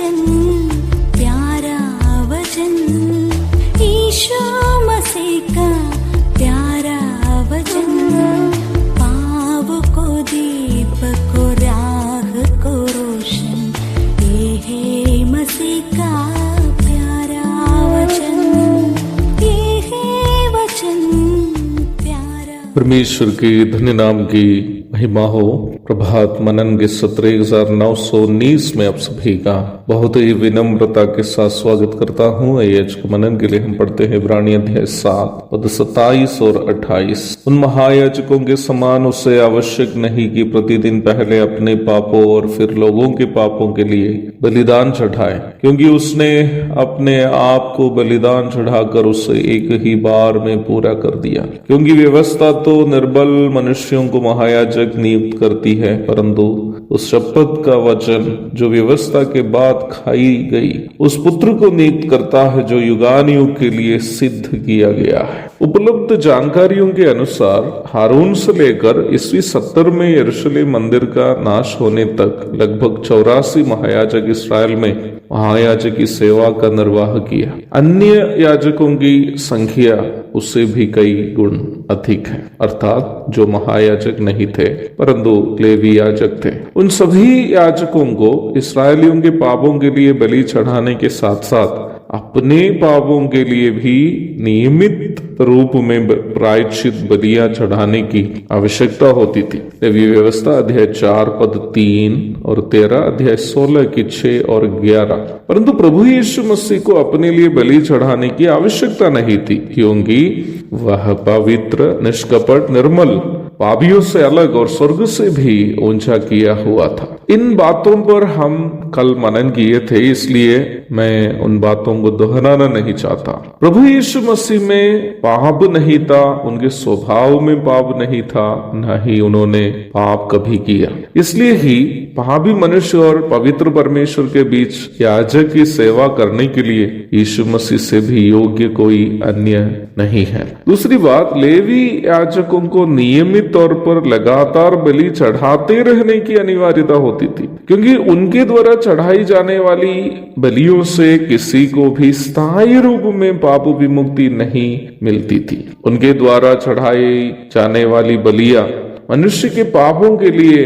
वचन, प्यारा वचन, ईशु मसीह का प्यारा वचन, पाव को दीप को राह को रोशन, ये है मसीह का प्यारा वचन, ये है वचन प्यारा। परमेश्वर के धन्य नाम की महिमा हो। प्रभात मनन के सत्र 1919 में आप सभी का बहुत ही विनम्रता के साथ स्वागत करता हूँ। आज के मनन के लिए हम पढ़ते हैं इब्रानी अध्याय 7 पद 27 और 28। उन महायाजकों के समान उसे आवश्यक नहीं कि प्रतिदिन पहले अपने पापों और फिर लोगों के पापों के लिए बलिदान चढ़ाए, क्योंकि उसने अपने आप को बलिदान चढ़ाकर उसे एक ही बार में पूरा कर दिया। क्योंकि व्यवस्था तो निर्बल मनुष्यों को महायाजक नियुक्त करती है, परंतु उस शपथ का वचन जो व्यवस्था के बाद खाई गई उस पुत्र को नियुक्त करता है, जो युगानुयुग के लिए सिद्ध किया गया है। उपलब्ध जानकारियों के अनुसार हारून से लेकर ईस्वी 70 में यरूशलेम मंदिर का नाश होने तक लगभग 84 महायाजक इसराइल में महायाजक की सेवा का निर्वाह किया। अन्य याजकों की संख्या उससे भी कई गुण अधिक है, अर्थात जो महायाजक नहीं थे परंतु लेवी याजक थे। उन सभी याजकों को इस्राएलियों के पापों के लिए बलि चढ़ाने के साथ साथ अपने पापों के लिए भी नियमित रूप में प्रायश्चित बलियां चढ़ाने की आवश्यकता होती थी। लेवी व्यवस्था अध्याय 4 पद 3 और 13, अध्याय 16 की 6 और 11। परंतु प्रभु यीशु मसीह को अपने लिए बलि चढ़ाने की आवश्यकता नहीं थी, क्योंकि वह पवित्र, निष्कपट, निर्मल, पापियों से अलग और स्वर्ग से भी ऊंचा किया हुआ था। इन बातों पर हम कल मनन किए थे, इसलिए मैं उन बातों को दोहराना नहीं चाहता। प्रभु यीशु मसीह में पाप नहीं था, उनके स्वभाव में पाप नहीं था, न ही उन्होंने पाप कभी किया। इसलिए ही पापी मनुष्य और पवित्र परमेश्वर के बीच याजक की सेवा करने के लिए यीशु मसीह से भी योग्य कोई अन्य नहीं है। दूसरी बात, लेवी याजकों को नियमित तौर पर लगातार बलि चढ़ाते रहने की अनिवार्यता होती थी, क्योंकि उनके द्वारा चढ़ाई जाने वाली बलियों से किसी को भी स्थायी रूप में पाप विमुक्ति नहीं मिलती थी। उनके द्वारा चढ़ाई जाने वाली बलियां मनुष्य के पापों के लिए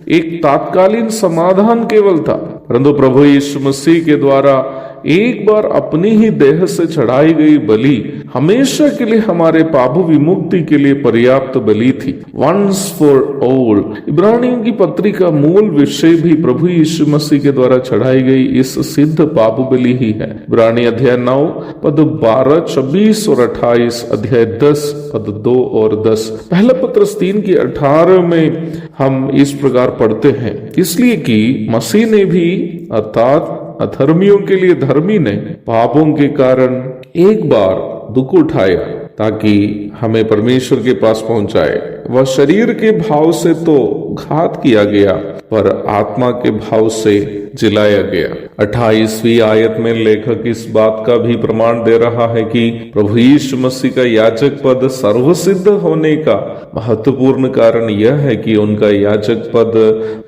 एक तात्कालीन समाधान केवल था, परंतु प्रभु यीशु मसीह के द्वारा एक बार अपनी ही देह से चढ़ाई गई बलि हमेशा के लिए हमारे पाप विमुक्ति के लिए पर्याप्त बलि थी। Once for all. इब्रानियों की पत्री का मूल विषय भी प्रभु यीशु मसीह के द्वारा चढ़ाई गई इस सिद्ध पाप बलि ही है। इब्रानी अध्याय 9 पद 12, 26 और 28, अध्याय 10 पद 2 और 10। पहला पत्रस 3 की 18 में हम इस प्रकार पढ़ते हैं, इसलिए कि मसीह ने भी अर्थात अधर्मियों के लिए धर्मी ने पापों के कारण एक बार दुख उठाया ताकि हमें परमेश्वर के पास पहुंचाए। वह शरीर के भाव से तो घात किया गया, पर आत्मा के भाव से जिलाया गया। 28वीं आयत में लेखक इस बात का भी प्रमाण दे रहा है कि प्रभु यीशु मसीह का याजक पद सर्वसिद्ध होने का महत्वपूर्ण कारण यह है कि उनका याजक पद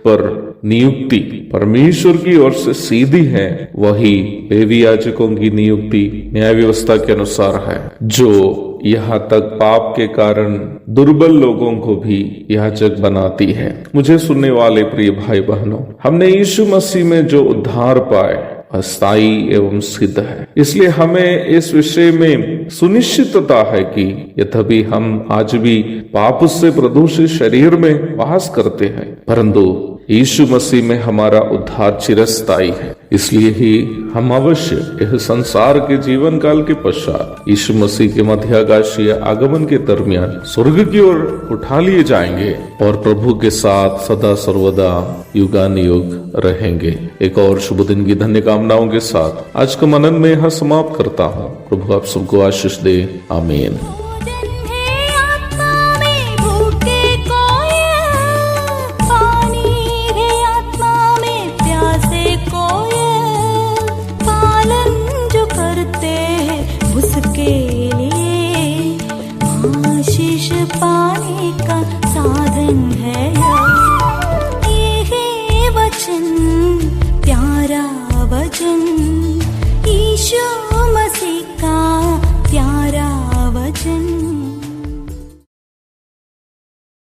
पर नियुक्ति परमेश्वर की ओर से सीधी है। वही लेवी याजकों की नियुक्ति न्याय व्यवस्था के अनुसार है, जो यहाँ तक पाप के कारण दुर्बल लोगों को भी याजक बनाती है। मुझे सुनने वाले प्रिय भाई बहनों, हमने यीशु मसीह में जो उद्धार पाए अस्थायी एवं सिद्ध है, इसलिए हमें इस विषय में सुनिश्चितता है कि यद्यपि हम आज भी पाप से प्रदूषित शरीर में वास करते हैं, परंतु यीशु मसीह में हमारा उद्धार चिरस्थायी है। इसलिए ही हम अवश्य यह संसार के जीवन काल के पश्चात यीशु मसीह के मध्याकाशीय आगमन के दरमियान स्वर्ग की ओर उठा लिए जाएंगे और प्रभु के साथ सदा सर्वदा युगानुयुग रहेंगे। एक और शुभ दिन की धन्य कामनाओं के साथ आज का मनन में यहाँ समाप्त करता हूँ। प्रभु आप सबको आशीष दे। आमीन। उसके लिए आशीष पाने